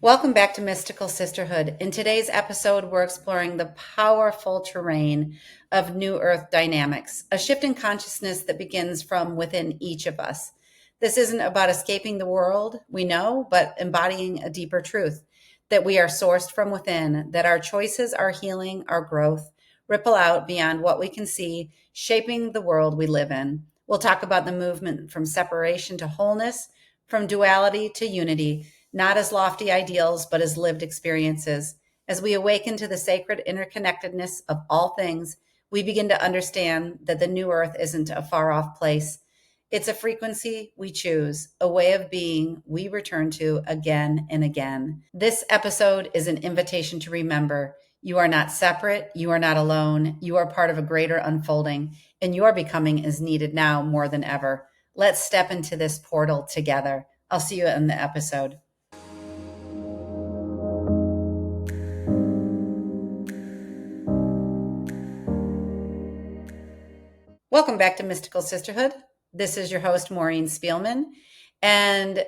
Welcome back to Mystical Sisterhood. In today's episode, we're exploring the powerful terrain of New Earth dynamics, a shift in consciousness that begins from within each of us. This isn't about escaping the world we know, but embodying a deeper truth that we are sourced from within, that our choices, our healing, our growth ripple out beyond what we can see, shaping the world we live in. We'll talk about the movement from separation to wholeness, from duality to unity, not as lofty ideals, but as lived experiences. As we awaken to the sacred interconnectedness of all things, we begin to understand that the new earth isn't a far off place. It's a frequency we choose, a way of being we return to again and again. This episode is an invitation to remember you are not separate, you are not alone, you are part of a greater unfolding, and your becoming is needed now more than ever. Let's step into this portal together. I'll see you in the episode. Welcome back to Mystical Sisterhood. This is your host, Maureen Spielman. And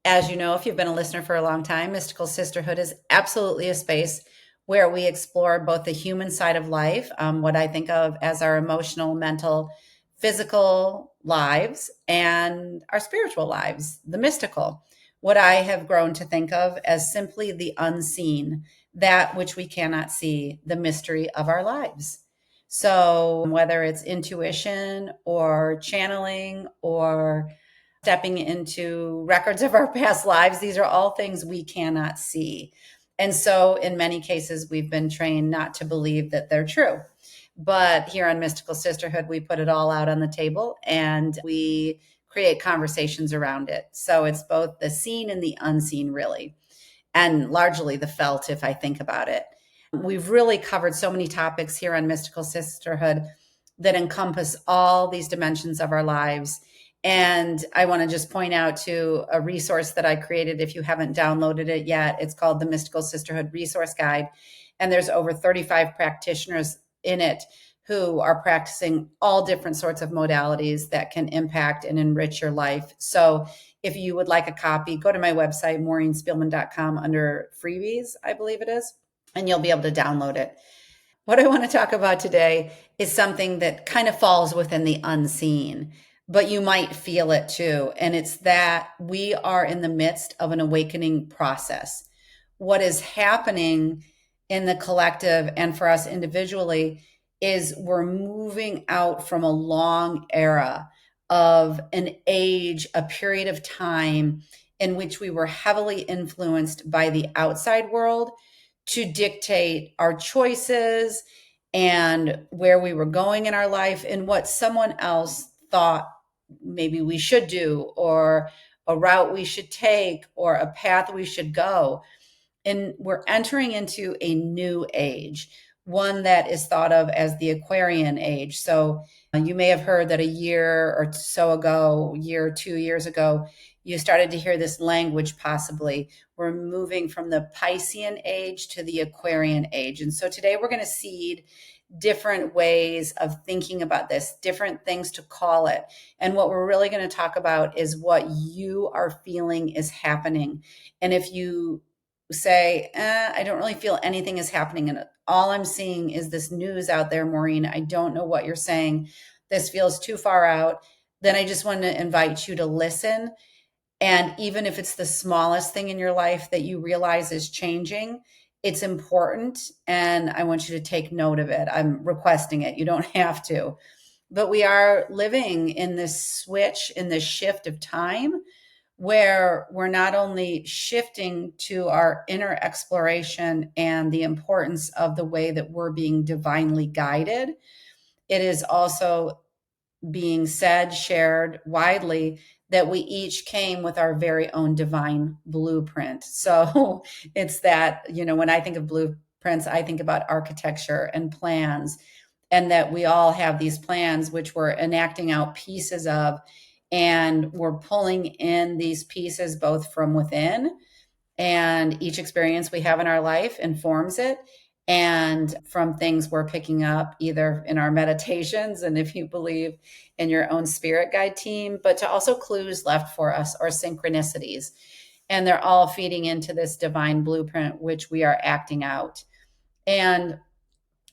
as you know, if you've been a listener for a long time, Mystical Sisterhood is absolutely a space where we explore both the human side of life, what I think of as our emotional, mental, physical lives, and our spiritual lives, the mystical, what I have grown to think of as simply the unseen, that which we cannot see, the mystery of our lives. So whether it's intuition or channeling or stepping into records of our past lives, these are all things we cannot see. And so in many cases, we've been trained not to believe that they're true. But here on Mystical Sisterhood, we put it all out on the table and we create conversations around it. So it's both the seen and the unseen, really, and largely the felt, if I think about it. We've really covered so many topics here on Mystical Sisterhood that encompass all these dimensions of our lives. And I want to just point out to a resource that I created. If you haven't downloaded it yet, it's called the Mystical Sisterhood Resource Guide. And there's over 35 practitioners in it who are practicing all different sorts of modalities that can impact and enrich your life. So if you would like a copy, go to my website, maureenspielman.com, under freebies, I believe it is, and you'll be able to download it. What I want to talk about today is something that kind of falls within the unseen, but you might feel it too. And it's that we are in the midst of an awakening process. What is happening in the collective and for us individually is we're moving out from a long era of an age, a period of time in which we were heavily influenced by the outside world to dictate our choices and where we were going in our life and what someone else thought maybe we should do, or a route we should take, or a path we should go. And we're entering into a new age, one that is thought of as the Aquarian age. So you may have heard that a year or so ago, year or 2 years ago, you started to hear this language possibly. We're moving from the Piscean age to the Aquarian age. And so today we're going to seed different ways of thinking about this, different things to call it. And what we're really going to talk about is what you are feeling is happening. And if you say, I don't really feel anything is happening, and all I'm seeing is this news out there, Maureen, I don't know what you're saying, this feels too far out, then I just want to invite you to listen. And even if it's the smallest thing in your life that you realize is changing, it's important. And I want you to take note of it. I'm requesting it. You don't have to. But we are living in this switch, in this shift of time, where we're not only shifting to our inner exploration and the importance of the way that we're being divinely guided, it is also being said, shared widely, that we each came with our very own divine blueprint. So it's that, when I think of blueprints, I think about architecture and plans, and that we all have these plans which we're enacting out pieces of, and we're pulling in these pieces both from within, and each experience we have in our life informs it, and from things we're picking up either in our meditations, and if you believe in your own spirit guide team, but to also clues left for us or synchronicities. And they're all feeding into this divine blueprint, which we are acting out. And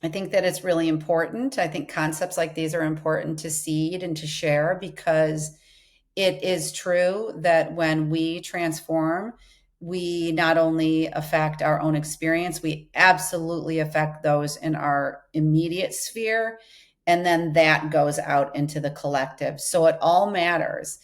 I think that it's really important. I think concepts like these are important to seed and to share, because it is true that when we transform, we not only affect our own experience, we absolutely affect those in our immediate sphere. And then that goes out into the collective. So it all matters.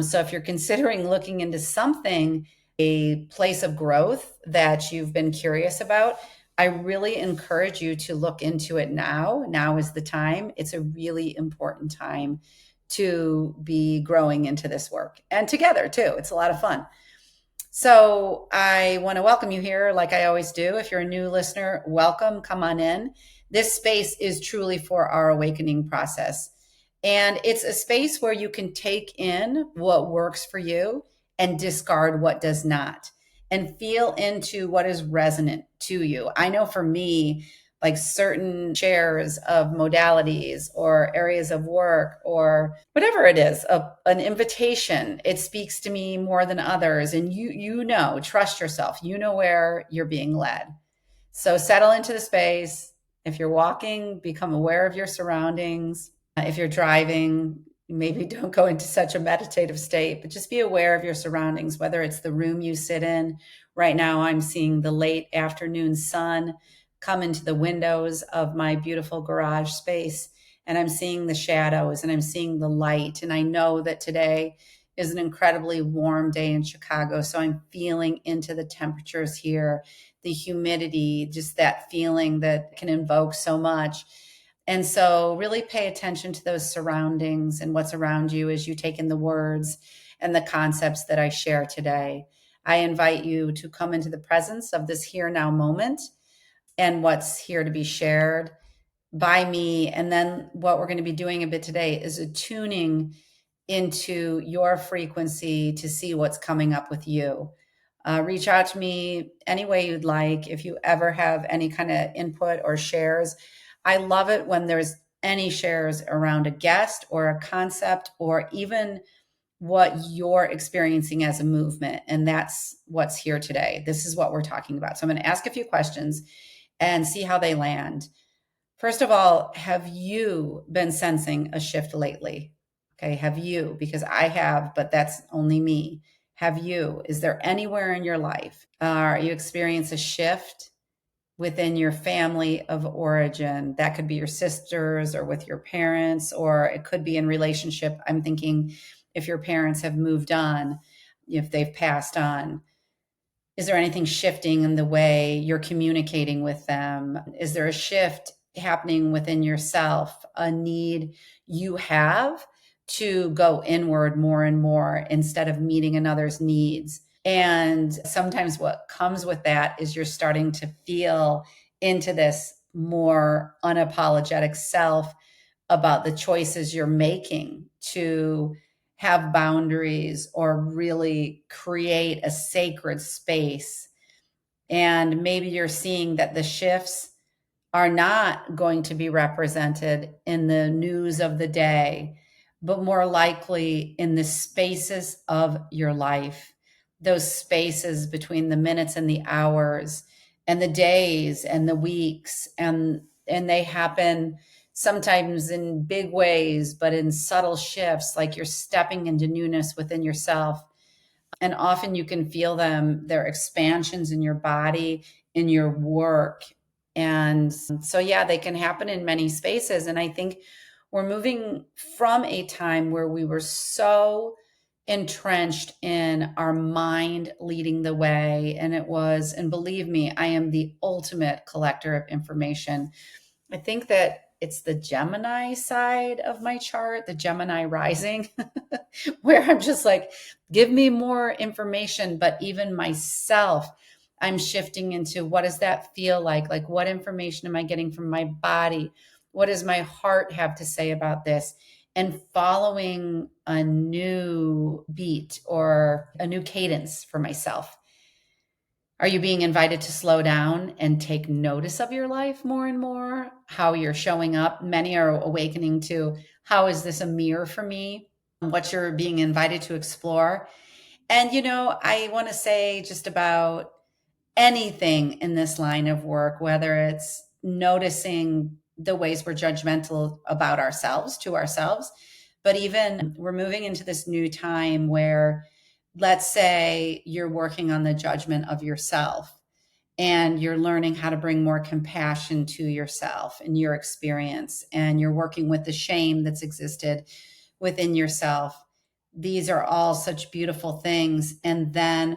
So if you're considering looking into something, a place of growth that you've been curious about, I really encourage you to look into it now. Now is the time. It's a really important time to be growing into this work, and together too. It's a lot of fun. So I want to welcome you here, like I always do. If you're a new listener, welcome, come on in. This space is truly for our awakening process. And it's a space where you can take in what works for you and discard what does not, and feel into what is resonant to you. I know for me, like certain shares of modalities or areas of work or whatever it is, an invitation, it speaks to me more than others. And you know, trust yourself. You know where you're being led. So settle into the space. If you're walking, become aware of your surroundings. If you're driving, maybe don't go into such a meditative state, but just be aware of your surroundings, whether it's the room you sit in. Right now, I'm seeing the late afternoon sun come into the windows of my beautiful garage space, and I'm seeing the shadows and I'm seeing the light. And I know that today is an incredibly warm day in Chicago. So I'm feeling into the temperatures here, the humidity, just that feeling that can invoke so much. And so really pay attention to those surroundings and what's around you as you take in the words and the concepts that I share today. I invite you to come into the presence of this here now moment and what's here to be shared by me. And then what we're going to be doing a bit today is attuning into your frequency to see what's coming up with you. Reach out to me any way you'd like. If you ever have any kind of input or shares, I love it when there's any shares around a guest or a concept or even what you're experiencing as a movement. And that's what's here today. This is what we're talking about. So I'm going to ask a few questions and see how they land. First of all, have you been sensing a shift lately? Okay, have you? Because I have, but that's only me. Have you? Is there anywhere in your life are you experience a shift within your family of origin? That could be your sisters or with your parents, or it could be in relationship. I'm thinking if your parents have moved on, if they've passed on. Is there anything shifting in the way you're communicating with them? Is there a shift happening within yourself, a need you have to go inward more and more instead of meeting another's needs? And sometimes what comes with that is you're starting to feel into this more unapologetic self about the choices you're making to have boundaries or really create a sacred space. And maybe you're seeing that the shifts are not going to be represented in the news of the day, but more likely in the spaces of your life, those spaces between the minutes and the hours and the days and the weeks. And they happen sometimes in big ways, but in subtle shifts, like you're stepping into newness within yourself. And often you can feel them, their expansions in your body, in your work. And so, yeah, they can happen in many spaces. And I think we're moving from a time where we were so entrenched in our mind leading the way. And it was, and believe me, I am the ultimate collector of information. I think that it's the Gemini side of my chart, the Gemini rising, where I'm just like, give me more information. But even myself, I'm shifting into what does that feel like? Like, what information am I getting from my body? What does my heart have to say about this? And following a new beat or a new cadence for myself. Are you being invited to slow down and take notice of your life more and more? How you're showing up? Many are awakening to how is this a mirror for me? What you're being invited to explore. And, I want to say just about anything in this line of work, whether it's noticing the ways we're judgmental about ourselves to ourselves, but even we're moving into this new time where, let's say, you're working on the judgment of yourself and you're learning how to bring more compassion to yourself and your experience, and you're working with the shame that's existed within yourself. These are all such beautiful things. And then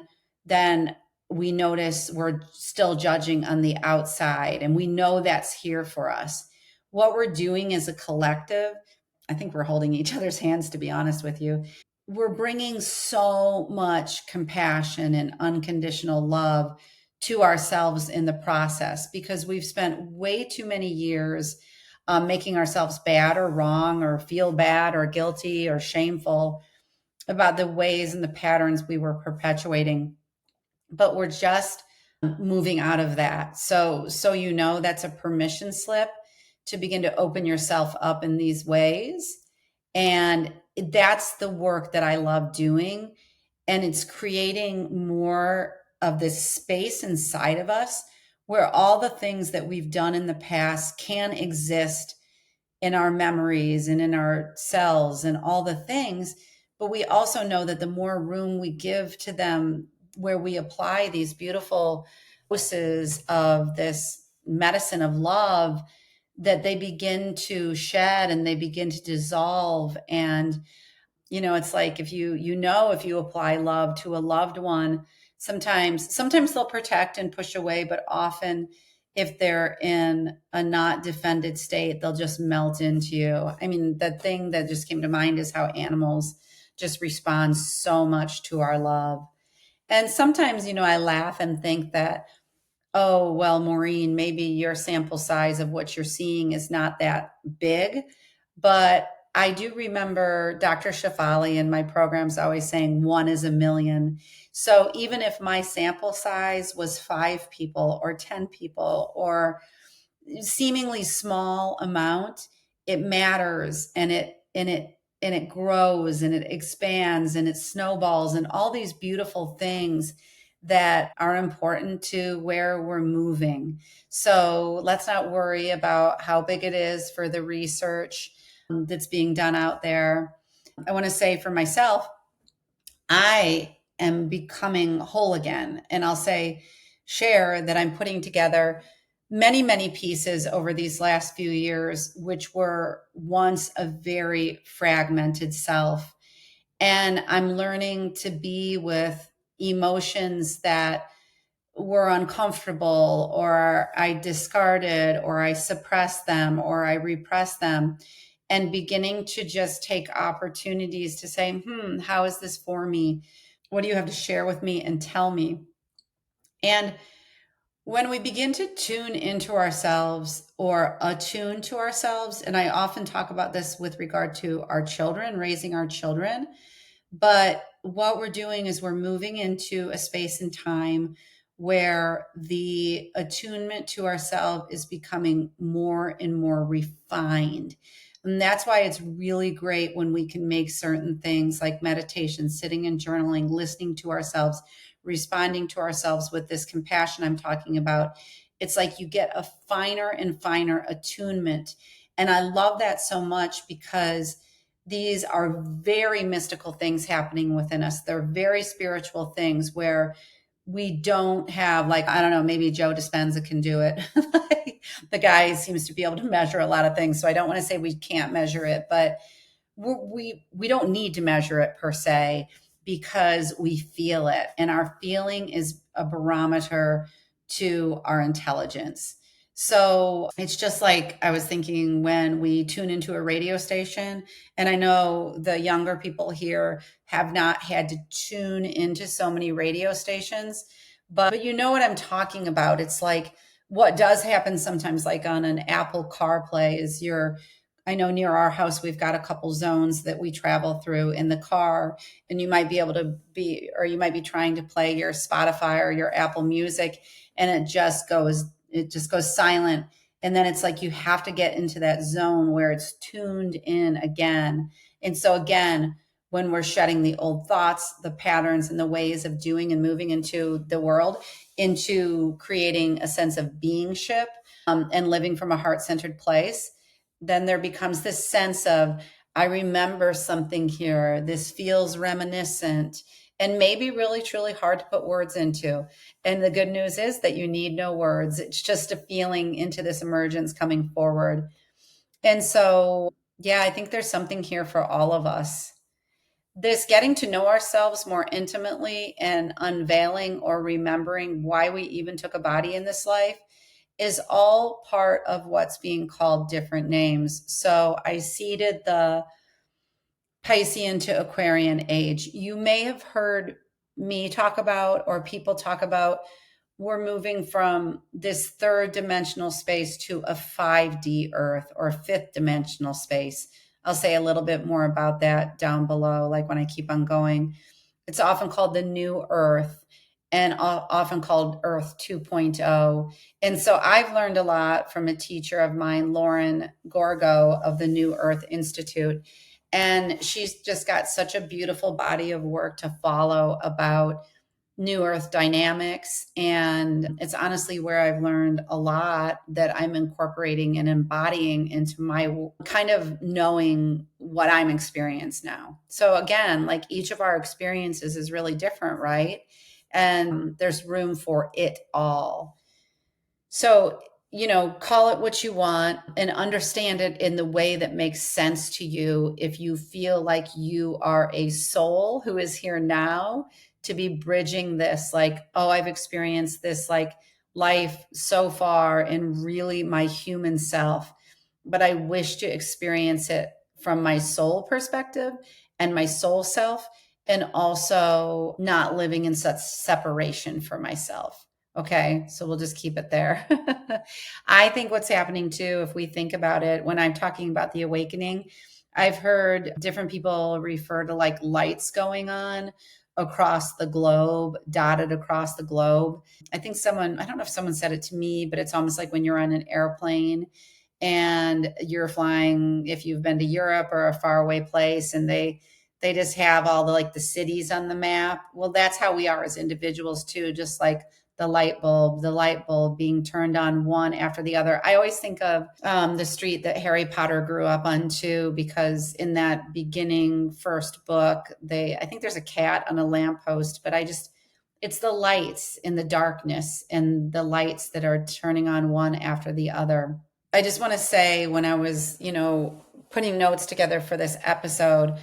we notice we're still judging on the outside, and we know that's here for us. What we're doing as a collective, I think we're holding each other's hands, to be honest with you. We're bringing so much compassion and unconditional love to ourselves in the process, because we've spent way too many years making ourselves bad or wrong or feel bad or guilty or shameful about the ways and the patterns we were perpetuating. But we're just moving out of that. So that's a permission slip to begin to open yourself up in these ways. And that's the work that I love doing. And it's creating more of this space inside of us where all the things that we've done in the past can exist in our memories and in our cells and all the things. But we also know that the more room we give to them, where we apply these beautiful doses of this medicine of love, that they begin to shed and they begin to dissolve. And it's like, if you apply love to a loved one, sometimes they'll protect and push away, but often if they're in a not defended state, they'll just melt into you. I mean, the thing that just came to mind is how animals just respond so much to our love. And sometimes, I laugh and think that, oh, well, Maureen, maybe your sample size of what you're seeing is not that big. But I do remember Dr. Shafali in my programs always saying 1 is 1,000,000. So even if my sample size was 5 people or 10 people or seemingly small amount, it matters, and it grows and it expands and it snowballs and all these beautiful things that are important to where we're moving. So let's not worry about how big it is for the research that's being done out there. I want to say for myself, I am becoming whole again. And share that I'm putting together many, many pieces over these last few years, which were once a very fragmented self. And I'm learning to be with emotions that were uncomfortable, or I discarded, or I suppressed them, or I repressed them, and beginning to just take opportunities to say, how is this for me? What do you have to share with me and tell me? And when we begin to tune into ourselves or attune to ourselves, and I often talk about this with regard to our children, raising our children, but what we're doing is we're moving into a space and time where the attunement to ourselves is becoming more and more refined. And that's why it's really great when we can make certain things like meditation, sitting and journaling, listening to ourselves, responding to ourselves with this compassion I'm talking about. It's like you get a finer and finer attunement. And I love that so much because these are very mystical things happening within us. They're very spiritual things where we don't have, like, I don't know, maybe Joe Dispenza can do it. The guy seems to be able to measure a lot of things. So I don't want to say we can't measure it, but we don't need to measure it per se, because we feel it. And our feeling is a barometer to our intelligence. So it's just like I was thinking when we tune into a radio station, and I know the younger people here have not had to tune into so many radio stations, but you know what I'm talking about. It's like what does happen sometimes, like on an Apple CarPlay, is I know near our house, we've got a couple zones that we travel through in the car, and you might be trying to play your Spotify or your Apple Music, and it just goes silent. And then it's like you have to get into that zone where it's tuned in again. And so again, when we're shedding the old thoughts, the patterns, and the ways of doing and moving into the world, into creating a sense of beingship, and living from a heart-centered place, then there becomes this sense of, I remember something here. This feels reminiscent and maybe really, truly hard to put words into. And the good news is that you need no words. It's just a feeling into this emergence coming forward. And so, yeah, I think there's something here for all of us. This getting to know ourselves more intimately and unveiling or remembering why we even took a body in this life is all part of what's being called different names. So I seeded the Piscean to Aquarian age. You may have heard me talk about, or people talk about, we're moving from this third dimensional space to a 5D Earth, or fifth dimensional space. I'll say a little bit more about that down below, like when I keep on going. It's often called the new Earth, and often called Earth 2.0. And so I've learned a lot from a teacher of mine, Lauren Gorgo of the New Earth Institute. And she's just got such a beautiful body of work to follow about New Earth dynamics. And it's honestly where I've learned a lot that I'm incorporating and embodying into my kind of knowing what I'm experiencing now. So again, like each of our experiences is really different, right? And there's room for it all. So, call it what you want and understand it in the way that makes sense to you. If you feel like you are a soul who is here now to be bridging this, like, oh, I've experienced this like life so far in really my human self, but I wish to experience it from my soul perspective and my soul self, and also not living in such separation for myself. Okay, so we'll just keep it there. I think what's happening too, if we think about it, when I'm talking about the awakening, I've heard different people refer to like lights going on across the globe, dotted across the globe. I think I don't know if someone said it to me, but it's almost like when you're on an airplane and you're flying, if you've been to Europe or a faraway place, and they just have all the like the cities on the map. Well, that's how we are as individuals too, just like the light bulb being turned on one after the other. I always think of the street that Harry Potter grew up on too, because in that beginning first book, I think there's a cat on a lamppost, but it's the lights in the darkness and the lights that are turning on one after the other. I just want to say, when I was, putting notes together for this episode,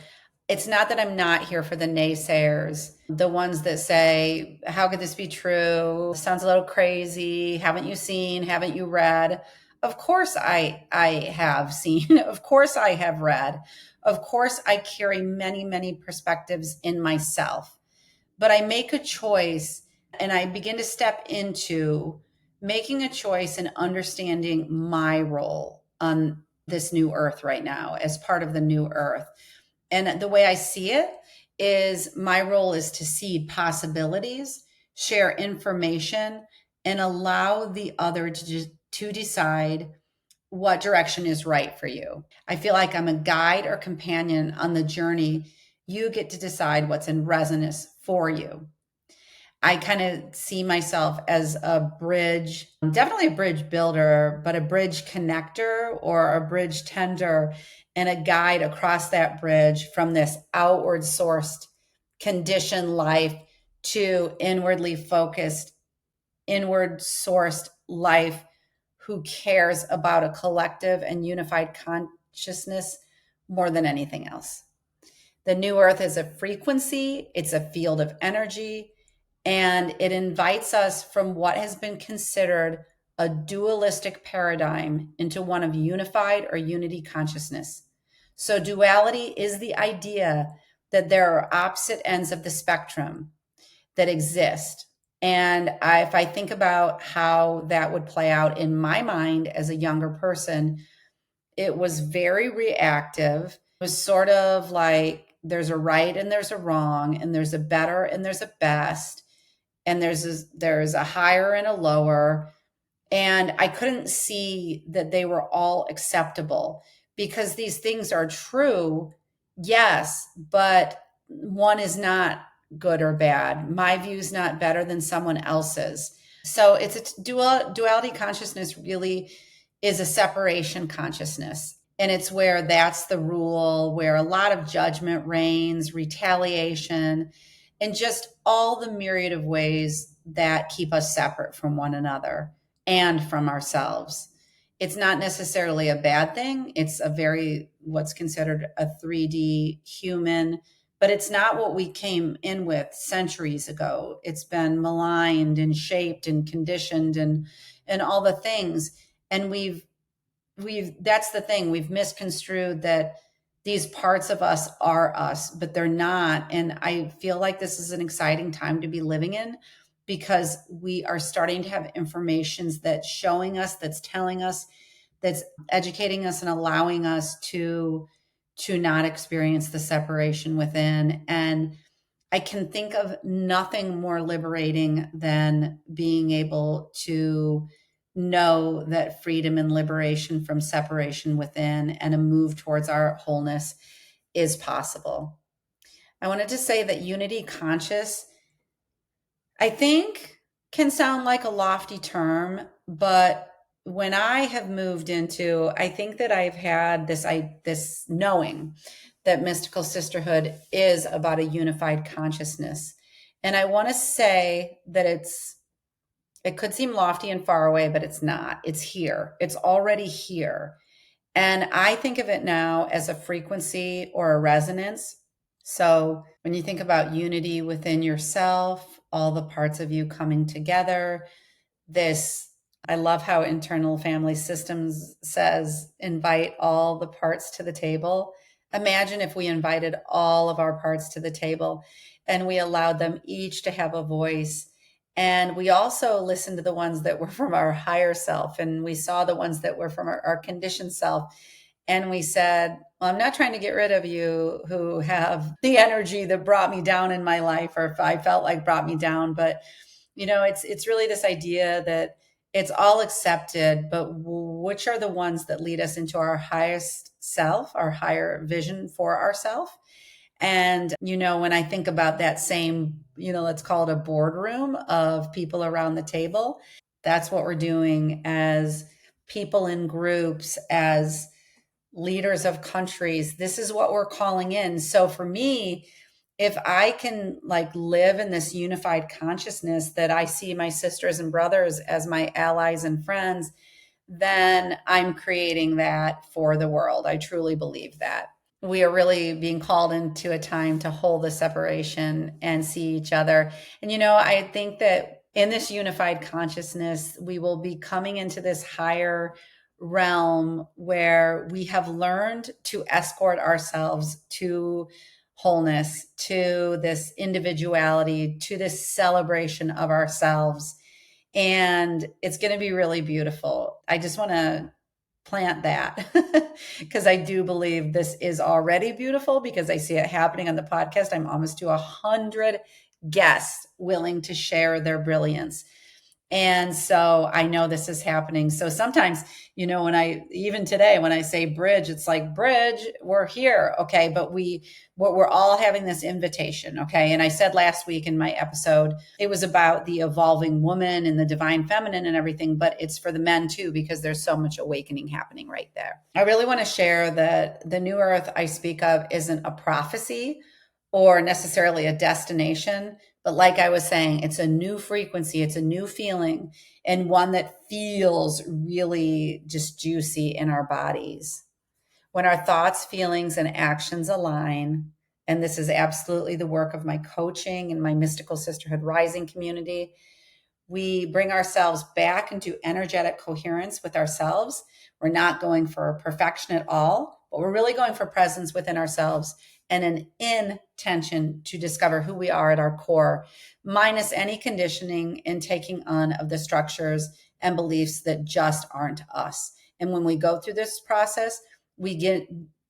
it's not that I'm not here for the naysayers, the ones that say, how could this be true? Sounds a little crazy. Haven't you seen? Haven't you read? Of course I have seen. Of course I have read. Of course I carry many, many perspectives in myself. But I make a choice, and I begin to step into making a choice and understanding my role on this new earth right now as part of the new earth. And the way I see it is, my role is to seed possibilities, share information, and allow the other to decide what direction is right for you. I feel like I'm a guide or companion on the journey. You get to decide what's in resonance for you. I kind of see myself as a bridge, definitely a bridge builder, but a bridge connector or a bridge tender, and a guide across that bridge from this outward sourced conditioned life to inwardly focused, inward sourced life who cares about a collective and unified consciousness more than anything else. The new earth is a frequency, it's a field of energy, and it invites us from what has been considered a dualistic paradigm into one of unified or unity consciousness. So, duality is the idea that there are opposite ends of the spectrum that exist. And if I think about how that would play out in my mind as a younger person, it was very reactive. It was sort of like, there's a right and there's a wrong, and there's a better and there's a best, and there's a higher and a lower. And I couldn't see that they were all acceptable, because these things are true, yes, but one is not good or bad. My view is not better than someone else's. So it's a duality consciousness really is a separation consciousness. And it's where that's the rule, where a lot of judgment reigns, retaliation, and just all the myriad of ways that keep us separate from one another and from ourselves. It's not necessarily a bad thing. It's a very, what's considered a 3D human, but it's not what we came in with centuries ago. It's been maligned and shaped and conditioned and all the things. And we've that's the thing, we've misconstrued that these parts of us are us, but they're not. And I feel like this is an exciting time to be living in, because we are starting to have informations that's showing us, that's telling us, that's educating us and allowing us to not experience the separation within. And I can think of nothing more liberating than being able to know that freedom and liberation from separation within and a move towards our wholeness is possible. I wanted to say that unity conscious, I think, can sound like a lofty term, but when I have moved into, I think that I've had this knowing that mystical sisterhood is about a unified consciousness. And I want to say that it could seem lofty and far away, but it's not. It's here. It's already here. And I think of it now as a frequency or a resonance. So when you think about unity within yourself, all the parts of you coming together, this, I love how internal family systems says, invite all the parts to the table. Imagine if we invited all of our parts to the table and we allowed them each to have a voice. And we also listened to the ones that were from our higher self, and we saw the ones that were from our conditioned self. And we said, well, I'm not trying to get rid of you who have the energy that brought me down in my life, or if I felt like brought me down. But, it's really this idea that it's all accepted, but which are the ones that lead us into our highest self, our higher vision for ourself? And, when I think about that same, let's call it a boardroom of people around the table, that's what we're doing as people in groups, as leaders of countries. This is what we're calling in. So for me, if I can live in this unified consciousness that I see my sisters and brothers as my allies and friends, then I'm creating that for the world. I truly believe that. We are really being called into a time to hold the separation and see each other. And, I think that in this unified consciousness, we will be coming into this higher realm where we have learned to escort ourselves to wholeness, to this individuality, to this celebration of ourselves. And it's going to be really beautiful. I just want to plant that because I do believe this is already beautiful, because I see it happening on the podcast. I'm almost to 100 guests willing to share their brilliance. And so I know this is happening. So sometimes, even today, when I say bridge, it's like, bridge, we're here. Okay. But we're all having this invitation. Okay. And I said last week in my episode, it was about the evolving woman and the divine feminine and everything, but it's for the men too, because there's so much awakening happening right there. I really want to share that the new earth I speak of isn't a prophecy or necessarily a destination. But like I was saying, it's a new frequency, it's a new feeling, and one that feels really just juicy in our bodies. When our thoughts, feelings, and actions align, and this is absolutely the work of my coaching and my Mystical Sisterhood Rising community, we bring ourselves back into energetic coherence with ourselves. We're not going for perfection at all, but we're really going for presence within ourselves and an intention to discover who we are at our core, minus any conditioning and taking on of the structures and beliefs that just aren't us. And when we go through this process, we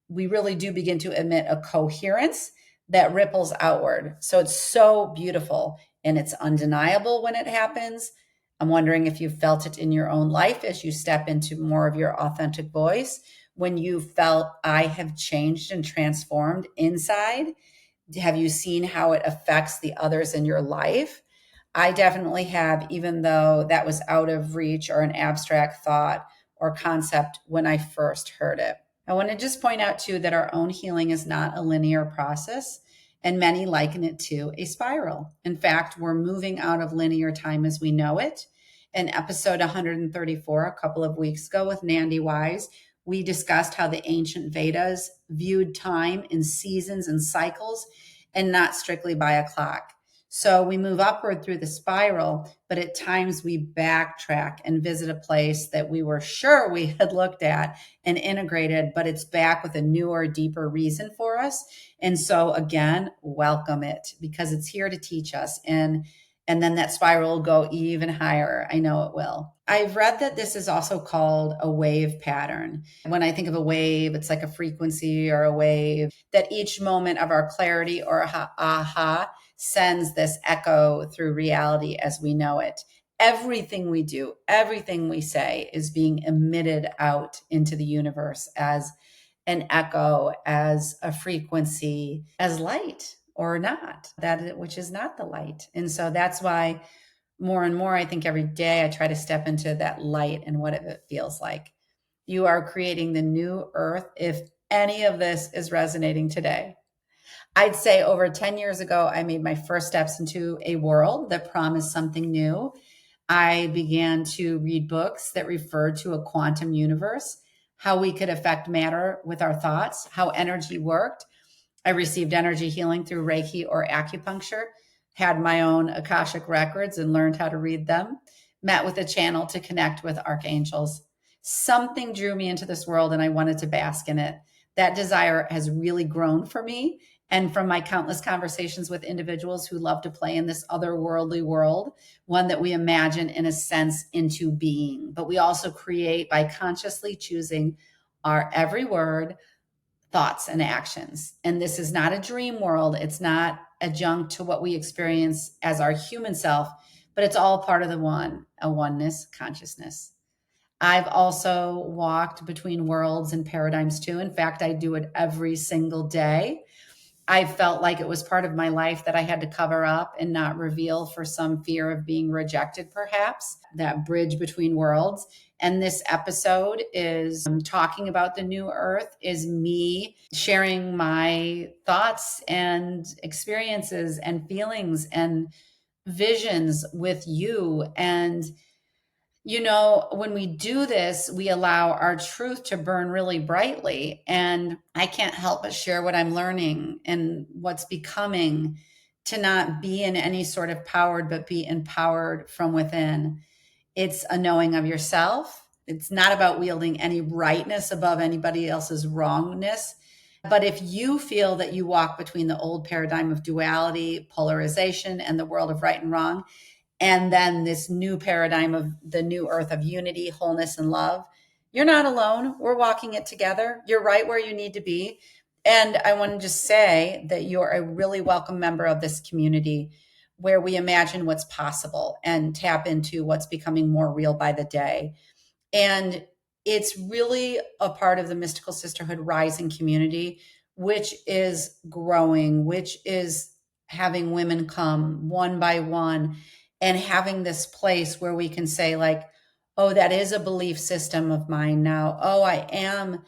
really do begin to emit a coherence that ripples outward. So it's so beautiful and it's undeniable when it happens. I'm wondering if you felt it in your own life as you step into more of your authentic voice, when you felt, I have changed and transformed inside. Have you seen how it affects the others in your life? I definitely have, even though that was out of reach or an abstract thought or concept when I first heard it. I want to just point out too that our own healing is not a linear process, and many liken it to a spiral. In fact, we're moving out of linear time as we know it. In episode 134, a couple of weeks ago with Nandi Wise, we discussed how the ancient Vedas viewed time in seasons and cycles and not strictly by a clock. So we move upward through the spiral, but at times we backtrack and visit a place that we were sure we had looked at and integrated, but it's back with a newer, deeper reason for us. And so again, welcome it because it's here to teach us. And then that spiral will go even higher. I know it will. I've read that this is also called a wave pattern. When I think of a wave, it's like a frequency or a wave that each moment of our clarity or aha sends this echo through reality as we know it. Everything we do, everything we say is being emitted out into the universe as an echo, as a frequency, as light or not, that which is not the light. And so that's why more and more, I think every day I try to step into that light and what it feels like. You are creating the new earth if any of this is resonating today. I'd say over 10 years ago, I made my first steps into a world that promised something new. I began to read books that referred to a quantum universe, how we could affect matter with our thoughts, how energy worked. I received energy healing through Reiki or acupuncture, had my own Akashic records and learned how to read them, met with a channel to connect with archangels. Something drew me into this world and I wanted to bask in it. That desire has really grown for me. And from my countless conversations with individuals who love to play in this otherworldly world, one that we imagine in a sense into being, but we also create by consciously choosing our every word, thoughts, and actions. And this is not a dream world. It's not adjunct to what we experience as our human self, but it's all part of the one, a oneness consciousness. I've also walked between worlds and paradigms too. In fact, I do it every single day. I felt like it was part of my life that I had to cover up and not reveal for some fear of being rejected, perhaps, that bridge between worlds. And this episode is talking about the new earth, is me sharing my thoughts and experiences and feelings and visions with you. And when we do this, we allow our truth to burn really brightly. And I can't help but share what I'm learning and what's becoming, to not be in any sort of powered, but be empowered from within. It's a knowing of yourself. It's not about wielding any rightness above anybody else's wrongness. But if you feel that you walk between the old paradigm of duality, polarization, and the world of right and wrong, and then this new paradigm of the new earth of unity, wholeness, and love, you're not alone. We're walking it together. You're right where you need to be. And I want to just say that you're a really welcome member of this community where we imagine what's possible and tap into what's becoming more real by the day. And it's really a part of the Mystical Sisterhood Rising community, which is growing, which is having women come one by one and having this place where we can say, like, oh, that is a belief system of mine now. Oh, I am,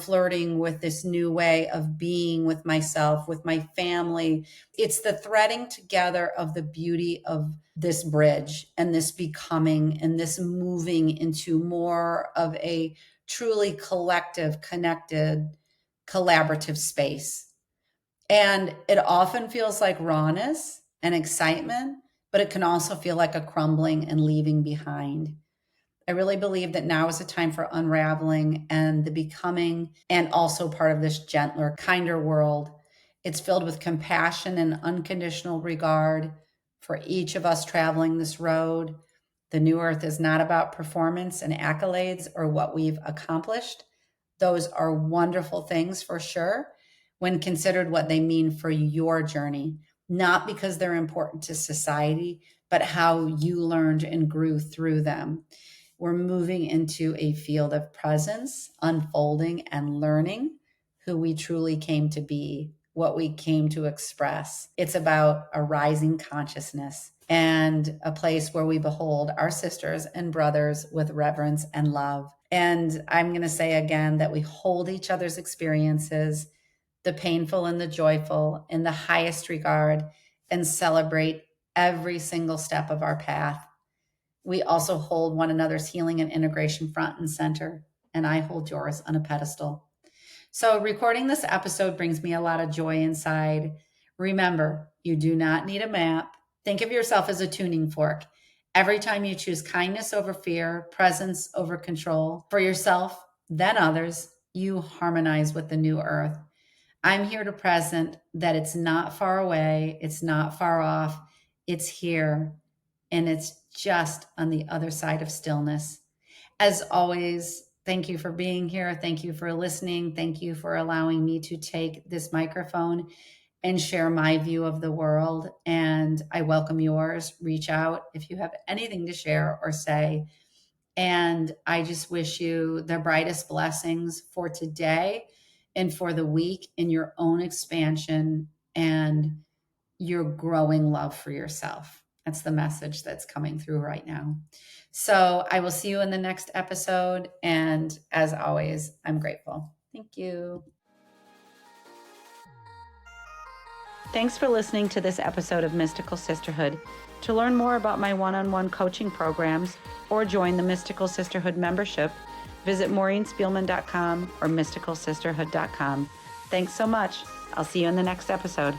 flirting with this new way of being with myself, with my family. It's the threading together of the beauty of this bridge and this becoming and this moving into more of a truly collective, connected, collaborative space. And it often feels like rawness and excitement, but it can also feel like a crumbling and leaving behind. I really believe that now is a time for unraveling and the becoming, and also part of this gentler, kinder world. It's filled with compassion and unconditional regard for each of us traveling this road. The new earth is not about performance and accolades or what we've accomplished. Those are wonderful things for sure when considered what they mean for your journey, not because they're important to society, but how you learned and grew through them. We're moving into a field of presence, unfolding and learning who we truly came to be what we came to express. It's about a rising consciousness and a place where we behold our sisters and brothers with reverence and love. And I'm going to say again that we hold each other's experiences, the painful and the joyful, in the highest regard, and celebrate every single step of our path. We also hold one another's healing and integration front and center, and I hold yours on a pedestal. So recording this episode brings me a lot of joy inside. Remember, you do not need a map. Think of yourself as a tuning fork. Every time you choose kindness over fear, presence over control for yourself, then others, you harmonize with the new earth. I'm here to present that it's not far away, it's not far off, it's here, and it's just on the other side of stillness. As always, thank you for being here. Thank you for listening. Thank you for allowing me to take this microphone and share my view of the world. And I welcome yours. Reach out if you have anything to share or say. And I just wish you the brightest blessings for today and for the week in your own expansion and your growing love for yourself. That's the message that's coming through right now. So I will see you in the next episode. And as always, I'm grateful. Thank you. Thanks for listening to this episode of Mystical Sisterhood. To learn more about my one-on-one coaching programs or join the Mystical Sisterhood membership, visit MaureenSpielman.com or MysticalSisterhood.com. Thanks so much. I'll see you in the next episode.